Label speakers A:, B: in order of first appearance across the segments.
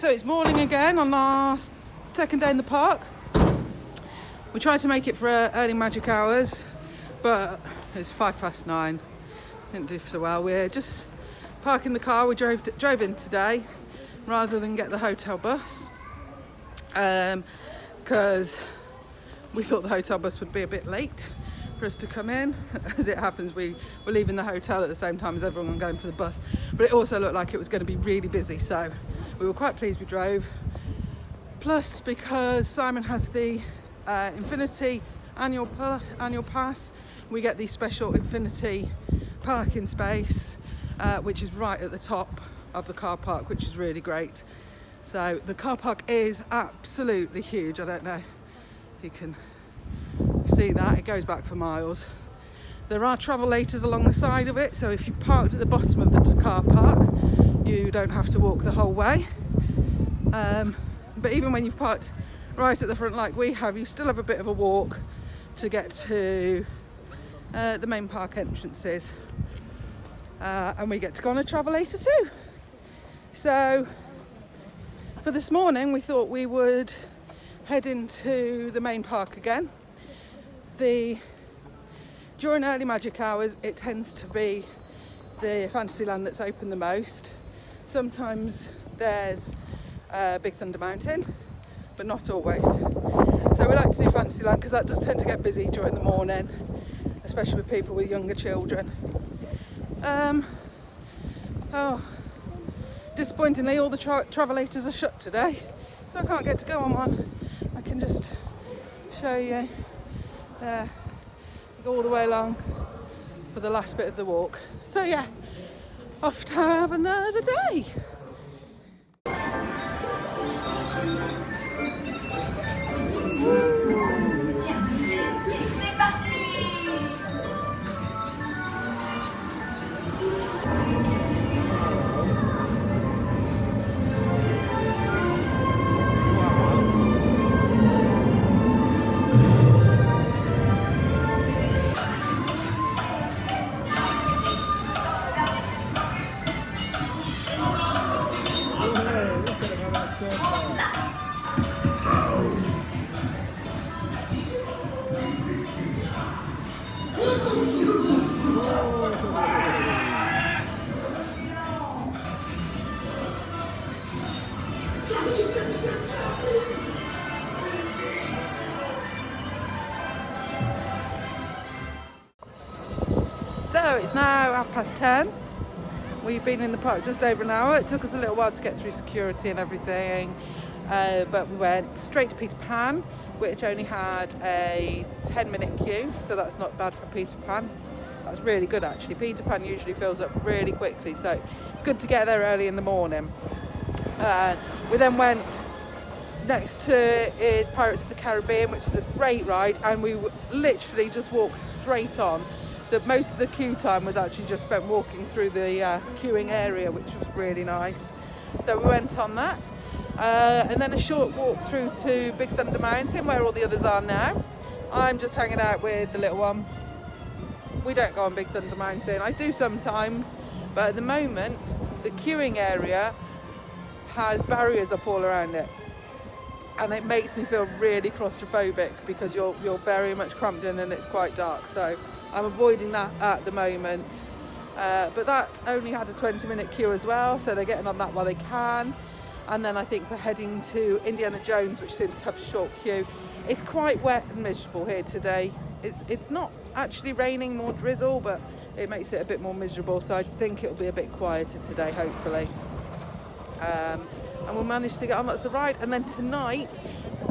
A: so it's morning again on our second day in the park. We tried to make it for early magic hours, but it's 9:05. Didn't do so well. We're just parking the car. We drove in today rather than get the hotel bus because we thought the hotel bus would be a bit late for us to come in. As it happens, we were leaving the hotel at the same time as everyone going for the bus, but it also looked like it was going to be really busy, so we were quite pleased we drove. Plus, because Simon has the Infinity annual pass, we get the special Infinity parking space, which is right at the top of the car park, which is really great. So the car park is absolutely huge. I don't know if you can see that, it goes back for miles. There are travelators along the side of it, so if you've parked at the bottom of the car park, you don't have to walk the whole way. But even when you've parked right at the front like we have, you still have a bit of a walk to get to the main park entrances. And we get to go on a travelator too. So for this morning, we thought we would head into the main park again. During early magic hours, it tends to be the Fantasyland that's open the most. Sometimes there's Big Thunder Mountain, but not always. So we like to do Fantasyland because that does tend to get busy during the morning, especially with people with younger children. Disappointingly, all the travelators are shut today, so I can't get to go on one. I can just show you there, go all the way along for the last bit of the walk. So yeah, off to have another day. So it's now 10:30. We've been in the park just over an hour. It took us a little while to get through security and everything, but we went straight to Peter Pan, which only had a 10-minute queue, so that's not bad for Peter Pan. That's really good actually. Peter Pan usually fills up really quickly, so it's good to get there early in the morning. We then went next to is Pirates of the Caribbean, which is a great ride, and we literally just walked straight on. Most of the queue time was actually just spent walking through the queuing area, which was really nice. So we went on that, and then a short walk through to Big Thunder Mountain, where all the others are now. I'm just hanging out with the little one. We don't go on Big Thunder Mountain. I do sometimes, but at the moment the queuing area has barriers up all around it, and it makes me feel really claustrophobic because you're very much cramped in and it's quite dark. So I'm avoiding that at the moment, but that only had a 20-minute queue as well, so they're getting on that while they can. And then I think we're heading to Indiana Jones, which seems to have a short queue. It's quite wet and miserable here today. It's not actually raining, more drizzle, but it makes it a bit more miserable, so I think it'll be a bit quieter today, hopefully. And we'll manage to get on lots of ride. And then tonight,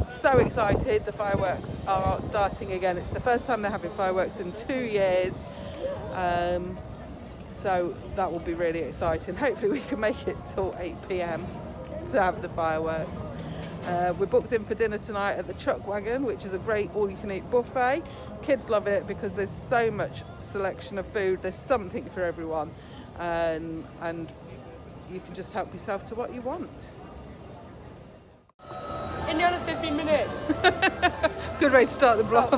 A: so excited, the fireworks are starting again. It's the first time they're having fireworks in 2 years, so that will be really exciting. Hopefully we can make it till 8 p.m. to have the fireworks. We're booked in for dinner tonight at the Chuck Wagon, which is a great all-you-can-eat buffet. Kids love it because there's so much selection of food, there's something for everyone, and you can just help yourself to what you want.
B: Indiana's 15 minutes.
A: Good way to start the vlog.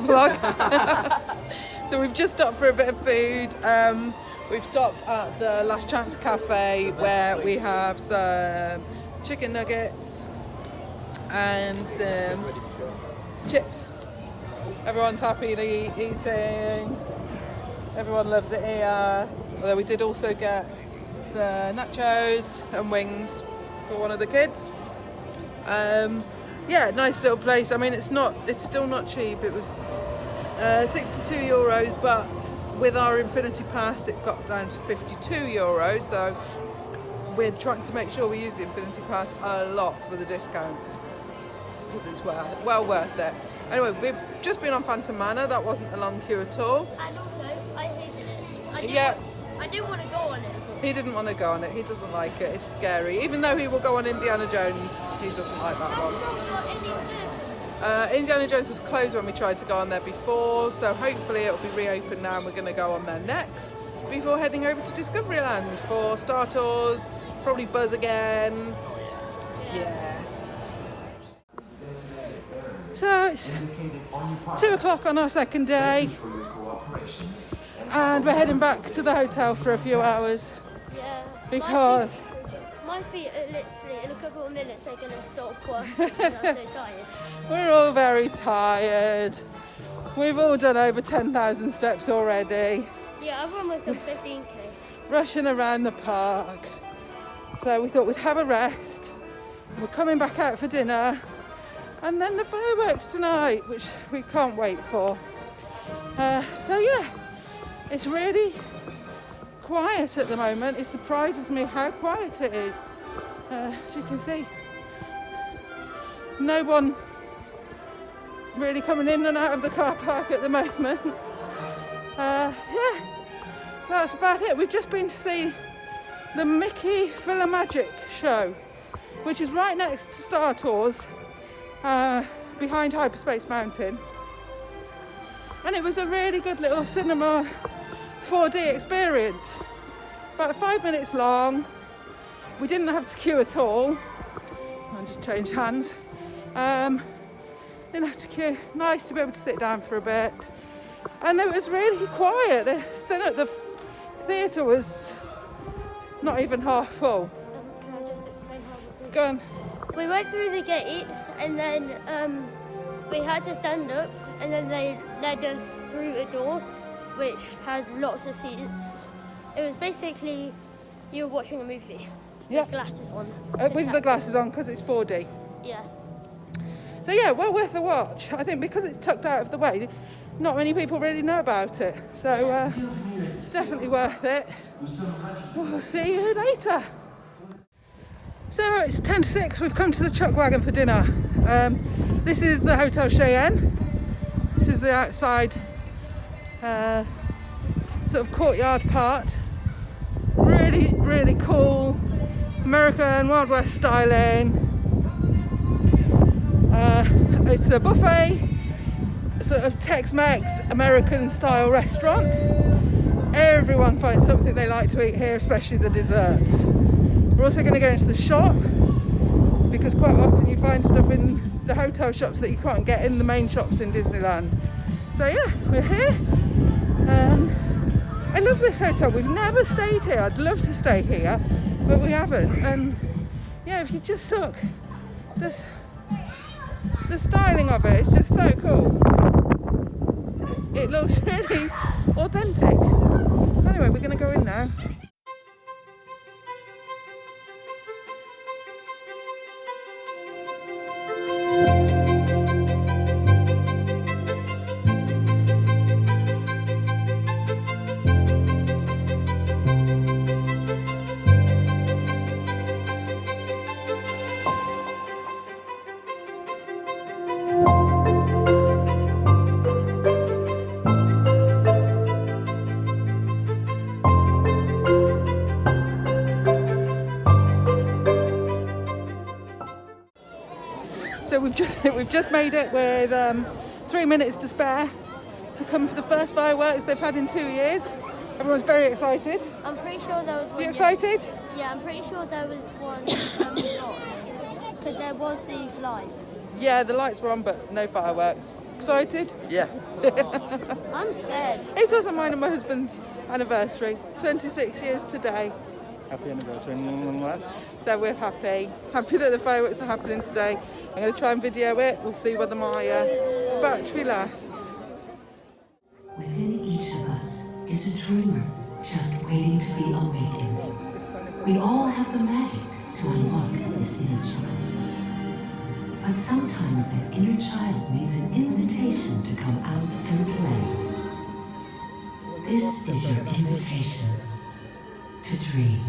A: So we've just stopped for a bit of food. We've stopped at the Last Chance Cafe, where we have some chicken nuggets and some chips. Everyone's happy to eating. Everyone loves it here. Although we did also get nachos and wings for one of the kids. Yeah, nice little place. I mean, it's still not cheap. It was €62, but with our Infinity Pass, it got down to €52. So we're trying to make sure we use the Infinity Pass a lot for the discounts because it's well worth it. Anyway, we've just been on Phantom Manor. That wasn't a long queue at all.
C: And also, I hated it. I didn't want to go on it.
A: He didn't want to go on it. He doesn't like it. It's scary. Even though he will go on Indiana Jones, he doesn't like that one. Indiana Jones was closed when we tried to go on there before, so hopefully it'll be reopened now and we're going to go on there next before heading over to Discoveryland for Star Tours, probably Buzz again. Yeah. So it's 2 o'clock on our second day and we're heading back to the hotel for a few hours.
C: Yeah.
A: Because
C: my feet are literally, in a couple of minutes, they're going to stop working because I'm so tired.
A: we're all very tired. We've all done over 10,000 steps already.
C: Yeah, I've almost done 15k.
A: Rushing around the park. So we thought we'd have a rest. We're coming back out for dinner. And then the fireworks tonight, which we can't wait for. So yeah, it's really quiet at the moment. It surprises me how quiet it is. As you can see, no one really coming in and out of the car park at the moment. Yeah, so that's about it. We've just been to see the Mickey Magic show, which is right next to Star Tours, behind Hyperspace Mountain. And it was a really good little cinema 4D experience. About 5 minutes long. We didn't have to queue at all. I'll just change hands. Didn't have to queue. Nice to be able to sit down for a bit. And it was really quiet. The theatre was not even half full.
C: Can I just explain how
A: Go on.
C: we went through the gates and then we had to stand up and then they led us through a door which had lots of seats. It was basically you were watching a movie with glasses on.
A: With the glasses on because it's 4D.
C: Yeah.
A: So yeah, well worth a watch. I think because it's tucked out of the way, not many people really know about it. So definitely worth it. We'll see you later. So it's 10 to 6, we've come to the Chuck Wagon for dinner. This is the Hotel Cheyenne. This is the outside sort of courtyard part. Really, really cool American Wild West styling. It's a buffet, sort of Tex-Mex American style restaurant. Everyone finds something they like to eat here, especially the desserts. We're also going to go into the shop because quite often you find stuff in the hotel shops that you can't get in the main shops in Disneyland. So yeah, we're here. I love this hotel. We've never stayed here. I'd love to stay here, but we haven't. And yeah, if you just look, the styling of it is just so cool. It looks really authentic. Anyway, we're going to go in now. So we've just made it with 3 minutes to spare to come for the first fireworks they've had in 2 years. Everyone's very excited.
C: I'm pretty sure there was one.
A: You excited?
C: Yeah, I'm pretty sure there was one because there was these lights.
A: Yeah, the lights were on, but no fireworks. Excited?
D: Yeah.
C: I'm scared.
A: It's also mine and my husband's anniversary. 26 years today.
D: Happy anniversary.
A: So we're happy that the fireworks are happening today. I'm going to try and video it. We'll see whether my battery lasts.
E: Within each of us is a dreamer just waiting to be awakened. We all have the magic to unlock this inner child. But sometimes that inner child needs an invitation to come out and play. This is your invitation to dream.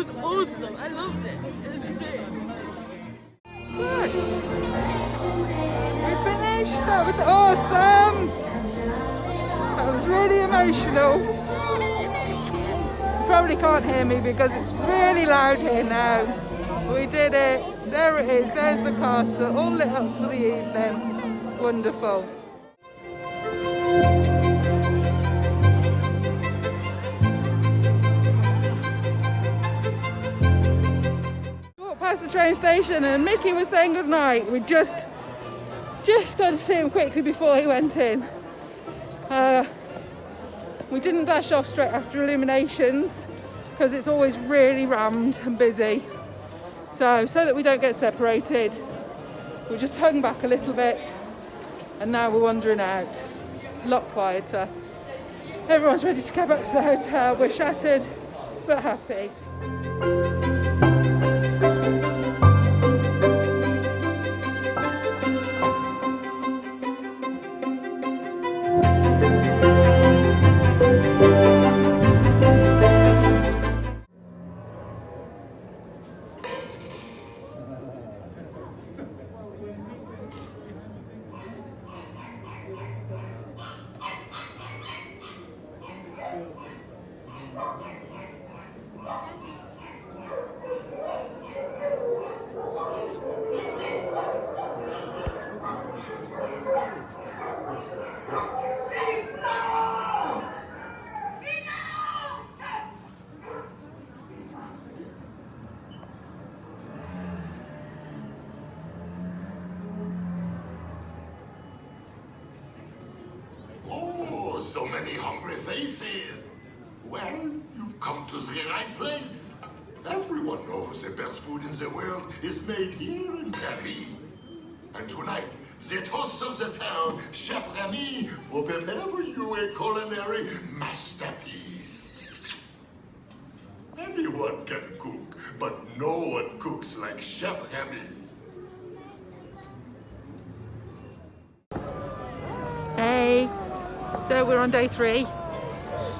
B: was awesome. I loved it. It was sick.
A: We finished. That was awesome. That was really emotional. You probably can't hear me because it's really loud here now. We did it. There it is. There's the castle, all lit up for the evening. Wonderful. Walked past the train station and Mickey was saying goodnight. We just got to see him quickly before he went in. We didn't dash off straight after Illuminations because it's always really rammed and busy. So that we don't get separated, we just hung back a little bit and now we're wandering out. A lot quieter. Everyone's ready to go back to the hotel. We're shattered but happy.
D: So many hungry faces. Well, you've come to the right place. Everyone knows the best food in the world is made here in Paris. And tonight, the toast of the town, Chef Remy, will prepare you a culinary masterpiece. Anyone can cook, but no one cooks like Chef Remy.
A: Hey, so we're on day 3.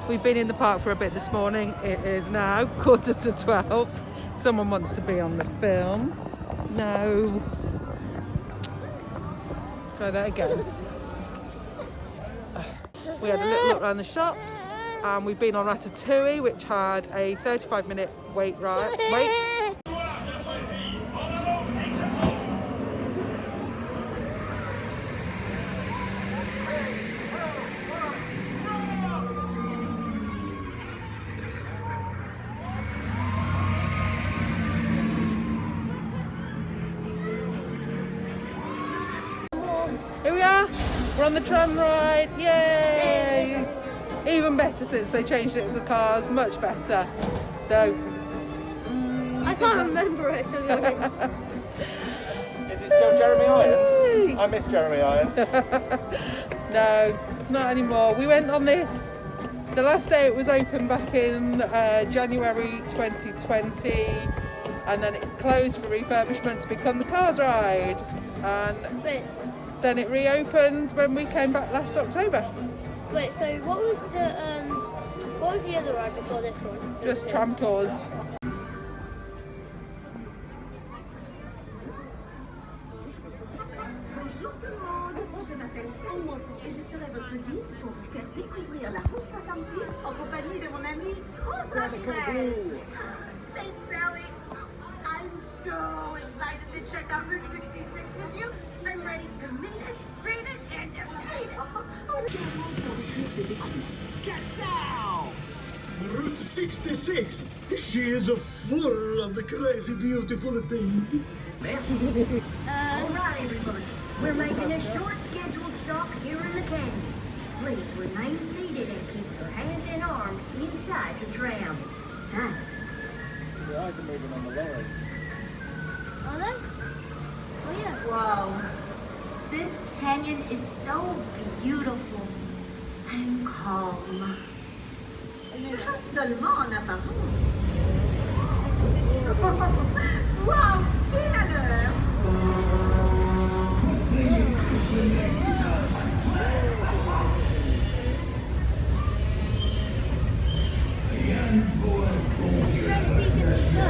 A: We've been in the park for a bit this morning. It is now 11:45. Someone wants to be on the film. No. Try that again. We had a little look around the shops and we've been on Ratatouille, which had a 35-minute wait. Here we are, we're on the tram ride, yay! Even better since they changed it to the cars, much better. So,
C: I can't remember it, to be honest.
F: Is it still Jeremy Irons? I miss Jeremy Irons.
A: No, not anymore. We went on this, the last day it was open back in January 2020, and then it closed for refurbishment to become the Cars ride. And then it reopened when we came back last October.
C: Wait, so what was the other ride before this one?
A: Just tram tours.
G: Bonjour tout le monde, je m'appelle Sally et je serai votre guide pour vous faire découvrir la route 66 en compagnie de mon amie Rosa Ramirez. Thanks Sally. I'm so excited to check out Route 66 with you. I'm ready to meet it, read it, and defeat it.
H: Ka-chow! Route 66. She is full of the crazy, beautiful things.
G: Merci. All right, everybody. We're making a short scheduled stop here in the canyon. Please remain seated and keep your hands and arms inside the tram. Thanks.
F: The eyes are moving on the lorry.
C: Are they? Oh yeah.
G: Whoa. This canyon is so beautiful and calm. Seulement en apparence. Wow, pile à l'heure.
C: You better peek in the sun.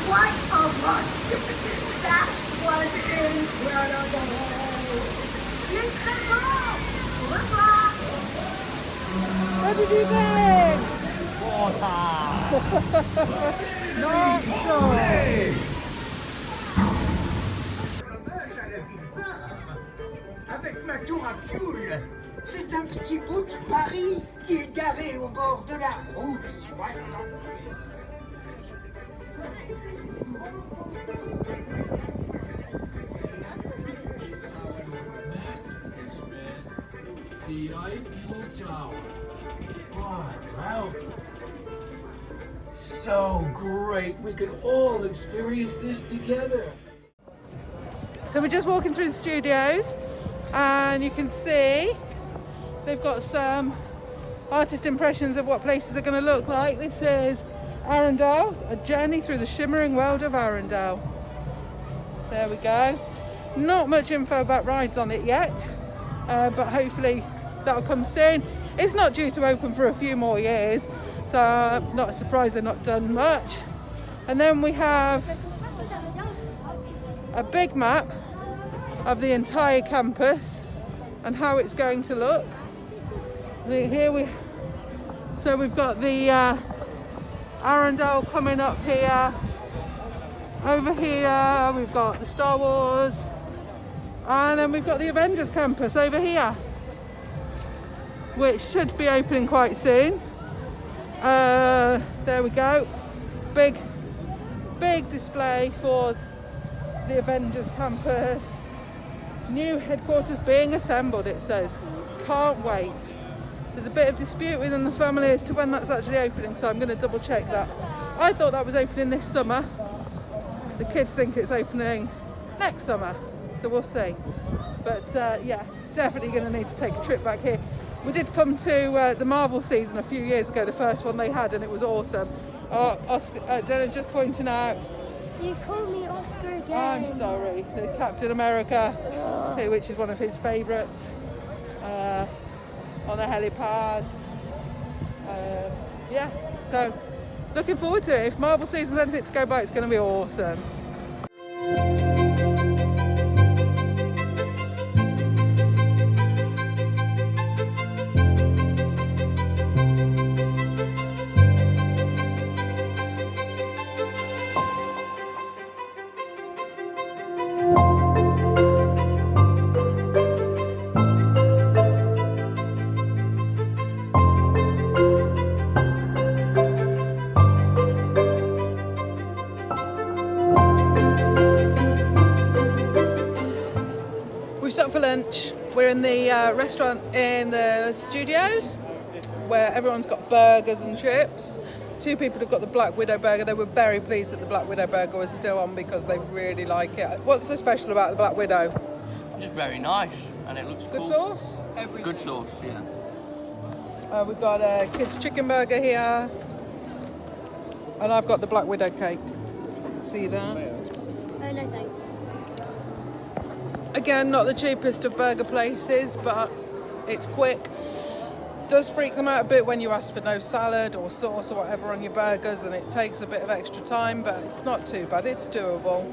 G: quite a rush. That was incredible. Incredible. Au revoir.
A: What did you think?
H: Not
A: sure.
H: Hommage à la ville femme. Avec ma tour à fioul, c'est un petit bout de Paris qui est garé au bord de la route 66.
I: The Eiffel Tower.
H: Wow. So great. We could all experience this together.
A: So we're just walking through the studios and you can see they've got some artist impressions of what places are going to look like. This is Arendelle, a journey through the shimmering world of Arendelle. There we go. Not much info about rides on it yet, but hopefully that'll come soon. It's not due to open for a few more years, so I'm not surprised they've not done much. And then we have a big map of the entire campus and how it's going to look. So we've got the Arendelle coming up here. Over here we've got the Star Wars, and then we've got the Avengers campus over here, which should be opening quite soon. There we go. Big display for the Avengers campus. New headquarters being assembled, it says. Can't wait. There's a bit of dispute within the family as to when that's actually opening, so I'm going to double check that. I thought that was opening this summer. The kids think it's opening next summer, so we'll see. But yeah, definitely going to need to take a trip back here. We did come to the Marvel season a few years ago, the first one they had, and it was awesome. Dylan's just pointing out.
C: You call me Oscar again.
A: I'm sorry. The Captain America, which is one of his favourites, on a helipad. Yeah, so looking forward to it. If Marvel season's anything to go by, it's going to be awesome. We've stopped for lunch. We're in the restaurant in the studios where everyone's got burgers and chips. 2 people have got the Black Widow burger. They were very pleased that the Black Widow burger was still on because they really like it. What's so special about the Black Widow?
J: Just very nice, and it looks
A: Good
J: cool.
A: sauce?
J: Good sauce, yeah.
A: We've got a kids chicken burger here, and I've got the Black Widow cake. See that?
C: Oh, no thanks.
A: Again, not the cheapest of burger places, but it's quick. Does freak them out a bit when you ask for no salad or sauce or whatever on your burgers, and it takes a bit of extra time, but it's not too bad, it's doable.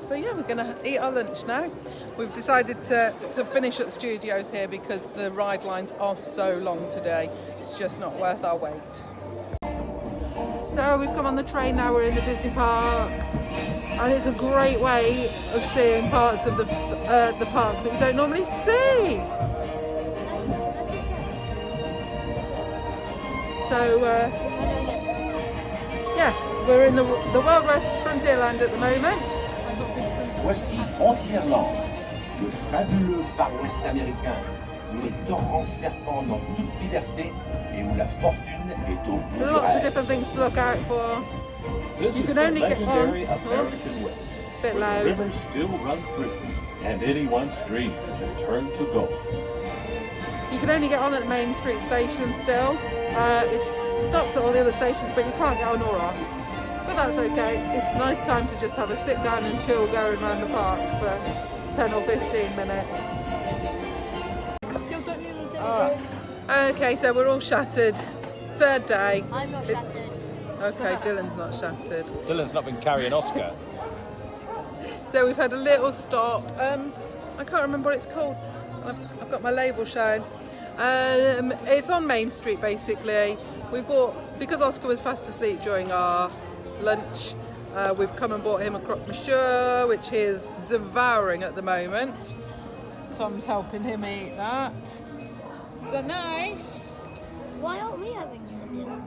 A: So yeah, we're gonna eat our lunch now. We've decided to finish at the studios here because the ride lines are so long today. It's just not worth our wait. So we've come on the train now, we're in the Disney park. And it's a great way of seeing parts of the park that you don't normally see. So, yeah, we're in the Wild West Frontierland at the moment.
K: Voici Frontierland, le fabuleux Far West américain, où les torrents serpent dans toute liberté et où la fortune est au bout du
A: Lots of
K: rêve.
A: different things to look out for.
K: This
A: You
K: is
A: can
K: the
A: only get on.
K: legendary American West,
A: Bit
K: where
A: loud.
K: the rivers still run free, and anyone's dream can turn to gold.
A: You can only get on at the Main Street station still. It stops at all the other stations, but you can't get on or off. But that's okay. It's a nice time to just have a sit down and chill going around the park for 10 or 15 minutes. Okay, so we're all shattered. Third day.
C: I'm not shattered.
A: Okay, Dylan's not shattered.
F: Dylan's not been carrying Oscar.
A: So we've had a little stop. I can't remember what it's called. I've got my label shown. It's on Main Street basically. We bought, because Oscar was fast asleep during our lunch, we've come and bought him a croque monsieur, which he is devouring at the moment. Tom's helping him eat that. Is that nice?
C: Why aren't we having some dinner?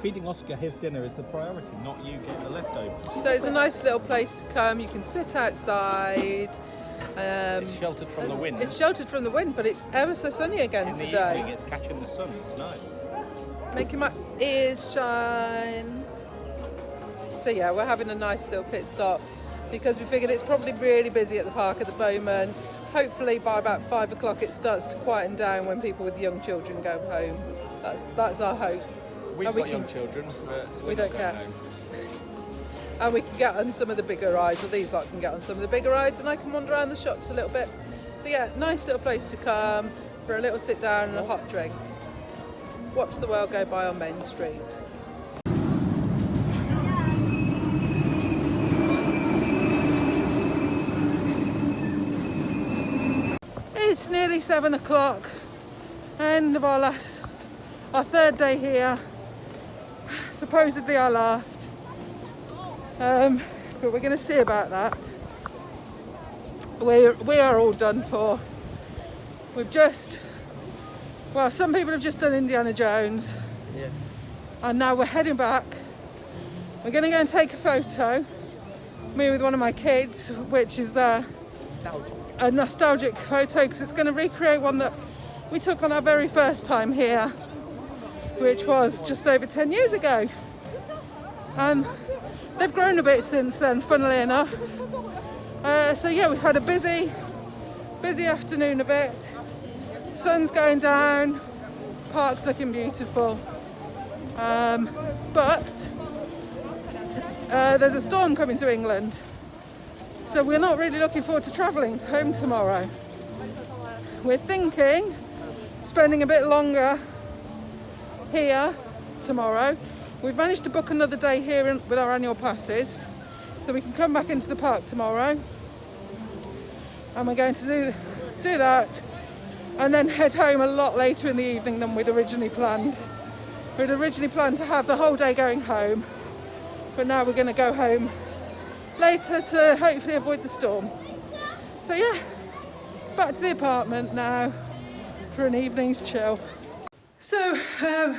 F: Feeding Oscar his dinner is the priority, not you getting the leftovers.
A: So it's a nice little place to come. You can sit outside.
F: It's sheltered from the wind.
A: It's sheltered from the wind, but it's ever so sunny again
F: In the
A: today.
F: evening, it's catching the sun. It's nice.
A: Making my ears shine. So yeah, we're having a nice little pit stop because we figured it's probably really busy at the park at the moment. Hopefully by about 5 o'clock it starts to quieten down when people with young children go home. That's our hope.
F: We've got young children, but
A: we don't care. And we can get on some of the bigger rides, or these lot can get on some of the bigger rides, and I can wander around the shops a little bit. So yeah, nice little place to come for a little sit down and a hot drink. Watch the world go by on Main Street. It's nearly 7 o'clock, end of our third day here, supposedly our last. But we're going to see about that. We are all done for. We've just, well, some people have just done Indiana Jones.
J: Yeah.
A: And now we're heading back. We're going to go and take a photo, me with one of my kids, which is a nostalgic photo because it's going to recreate one that we took on our very first time here, which was just over 10 years ago. And they've grown a bit since then, funnily enough. So yeah, we've had a busy afternoon of it. Sun's going down, park's looking beautiful. But there's a storm coming to England. So we're not really looking forward to travelling home tomorrow. We're thinking spending a bit longer here tomorrow. We've managed to book another day here with our annual passes, so we can come back into the park tomorrow. And we're going to do that and then head home a lot later in the evening than we'd originally planned. We'd originally planned to have the whole day going home, but now we're going to go home later to hopefully avoid the storm. So yeah, back to the apartment now for an evening's chill. So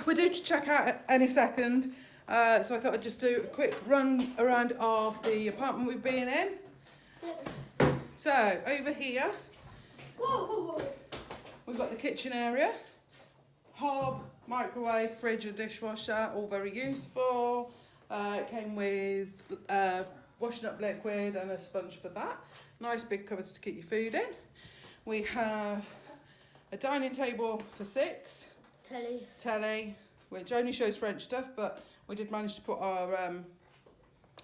A: we're due to check out any second, so I thought I'd just do a quick run around of the apartment we've been in. So over here, we've got the kitchen area, hob, microwave, fridge and dishwasher, all very useful. It came with washing up liquid and a sponge for that. Nice big cupboards to keep your food in. We have a dining table for 6. Telly, which only shows French stuff, but we did manage to put our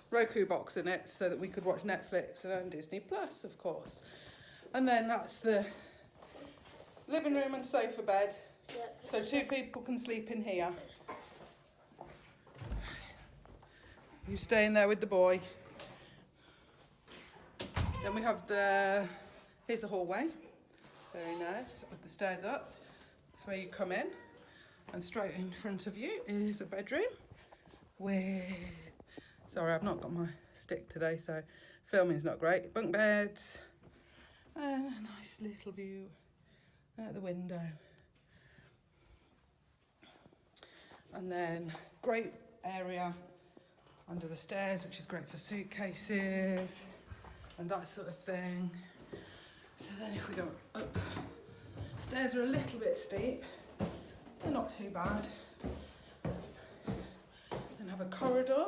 A: Roku box in it so that we could watch Netflix and Disney Plus, of course. And then that's the living room and sofa bed. Yep. So 2 people can sleep in here. You stay in there with the boy. Then we have here's the hallway. Very nice, with the stairs up. That's where you come in. And straight in front of you is a bedroom with, sorry, I've not got my stick today, so filming's not great. Bunk beds and a nice little view out the window. And then great area under the stairs, which is great for suitcases and that sort of thing. So then if we go up, stairs are a little bit steep. They're not too bad. Then have a corridor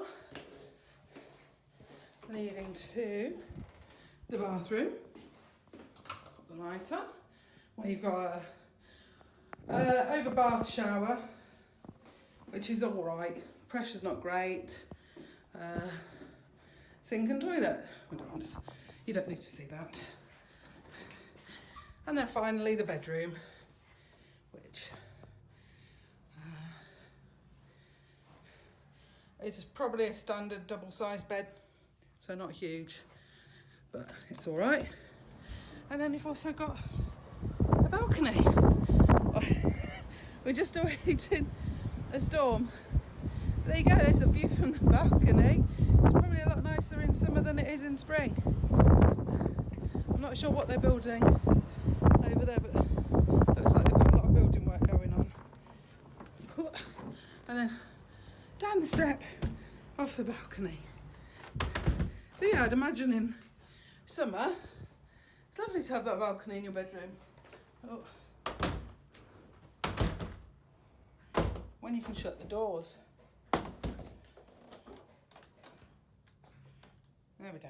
A: leading to the bathroom. Put the light on. Where you've got a over bath shower, which is all right. Pressure's not great. Sink and toilet. You don't need to see that. And then finally the bedroom, which It's probably a standard double-sized bed, so not huge, but it's all right. And then you've also got a balcony. We're just awaiting a storm. There you go, there's a view from the balcony. It's probably a lot nicer in summer than it is in spring. I'm not sure what they're building over there, but it looks like they've got a lot of building work going on. And then down the step off the balcony. But yeah, I'd imagine in summer, it's lovely to have that balcony in your bedroom. Oh. When you can shut the doors. There we go.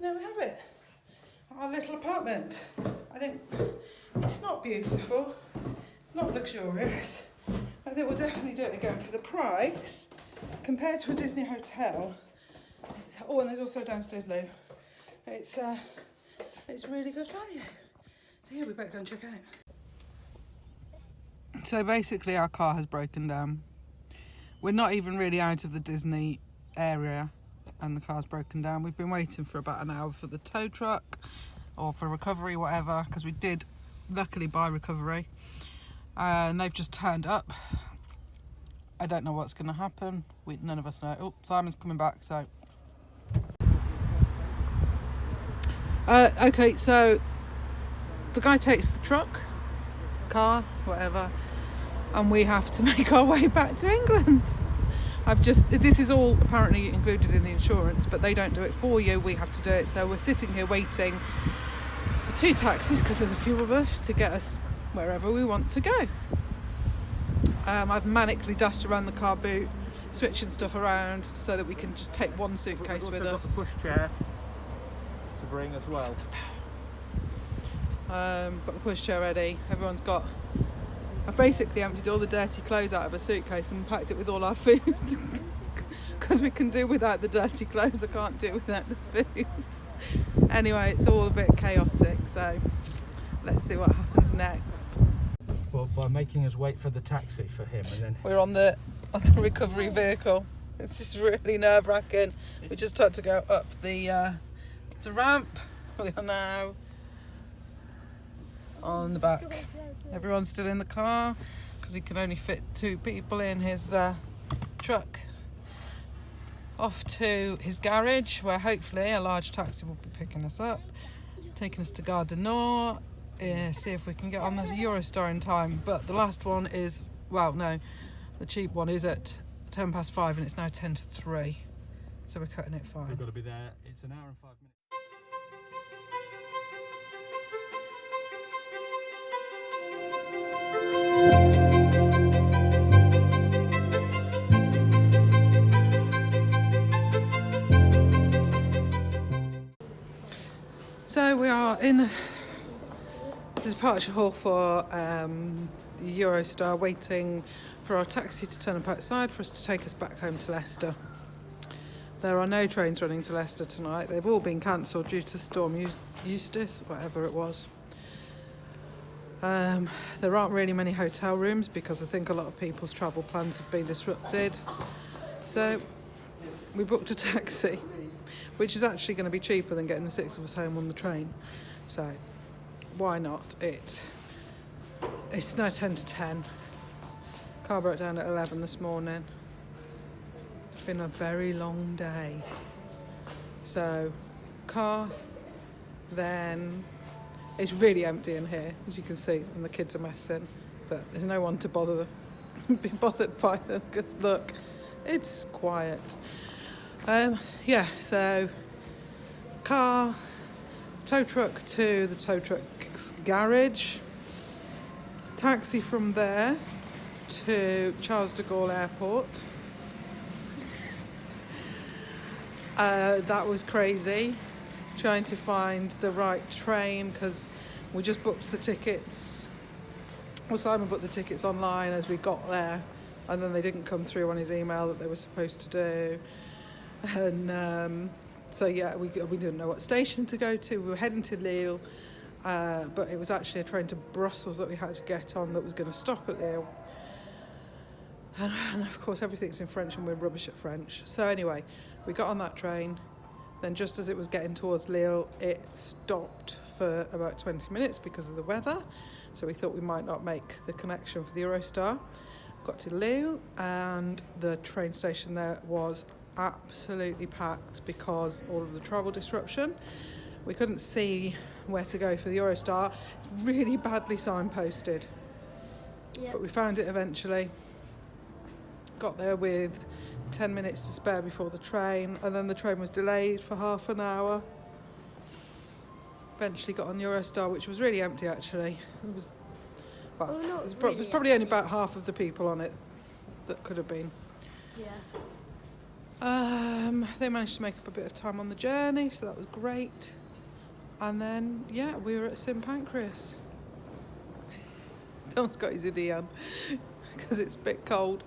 A: There we have it. Our little apartment. I think it's not beautiful. It's not luxurious. I think we'll definitely do it again for the price. Compared to a Disney hotel. Oh, and there's also a downstairs loo. It's really good value. So yeah, we better go and check it out. So basically our car has broken down. We're not even really out of the Disney area and the car's broken down. We've been waiting for about an hour for the tow truck or for recovery, whatever, because we did luckily buy recovery. And they've just turned up. I don't know what's going to happen. None of us know. Oh, Simon's coming back, so... okay, so the guy takes the truck, car, whatever, and we have to make our way back to England. This is all apparently included in the insurance, but they don't do it for you. We have to do it. So we're sitting here waiting for 2 taxis, because there's a few of us, to get us wherever we want to go. I've manically dashed around the car boot, switching stuff around so that we can just take one suitcase with us.
F: Got the pushchair to bring as well.
A: Got the pushchair ready. Everyone's got... I've basically emptied all the dirty clothes out of a suitcase and packed it with all our food. Because we can do without the dirty clothes, I can't do without the food. Anyway, it's all a bit chaotic, so let's see what happens next.
F: Well, by making us wait for the taxi for him, and then...
A: We're on the recovery vehicle. It's just really nerve-wracking. We just had to go up the ramp. We are now on the back. Everyone's still in the car because he can only fit 2 people in his truck. Off to his garage, where hopefully a large taxi will be picking us up, taking us to Gare du Nord. See if we can get on the Eurostar in time. But the last one is, well, no, the cheap one is at 5:10 and it's now 10 to 3. So we're cutting it fine.
F: We've got to be there. It's an hour and 5 minutes.
A: So we are in the departure hall for the Eurostar, waiting for our taxi to turn up outside for us to take us back home to Leicester. There are no trains running to Leicester tonight. They've all been cancelled due to Storm Eustace, whatever it was. There aren't really many hotel rooms because I think a lot of people's travel plans have been disrupted. So we booked a taxi, which is actually going to be cheaper than getting the 6 of us home on the train. So why not? It's now 10 to 10. Car broke down at 11 this morning. It's been a very long day. So car, then it's really empty in here, as you can see, and the kids are messing, but there's no one to be bothered by them because look, it's quiet. Yeah, so car, tow truck to the tow truck's garage, taxi from there to Charles de Gaulle Airport. That was crazy, trying to find the right train because we just booked the tickets. Well, Simon booked the tickets online as we got there, and then they didn't come through on his email that they were supposed to do. And so yeah, we didn't know what station to go to. We were heading to Lille, but it was actually a train to Brussels that we had to get on that was going to stop at Lille. And of course everything's in French and we're rubbish at French. So anyway, we got on that train. Then just as it was getting towards Lille, it stopped for about 20 minutes because of the weather. So we thought we might not make the connection for the Eurostar. Got to Lille and the train station there was absolutely packed because all of the travel disruption. We couldn't see where to go for the Eurostar. It's really badly signposted.
C: Yep.
A: But we found it eventually. Got there with 10 minutes to spare before the train, and then the train was delayed for half an hour. Eventually got on Eurostar, which was really empty actually. It was, well,
C: Well, not
A: it was
C: really
A: probably only
C: empty.
A: about half of the people on it that could have been.
C: Yeah.
A: They managed to make up a bit of time on the journey, so that was great. And then, yeah, we were at St Pancras. Tom's got his hoodie on because it's a bit cold.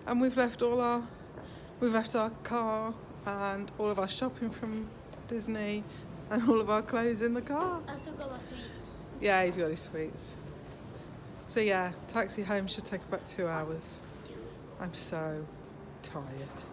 A: And we've left our car and all of our shopping from Disney and all of our clothes in the car.
C: I still got my sweets.
A: Yeah, he's got his sweets. So yeah, taxi home should take about 2 hours. I'm so tired.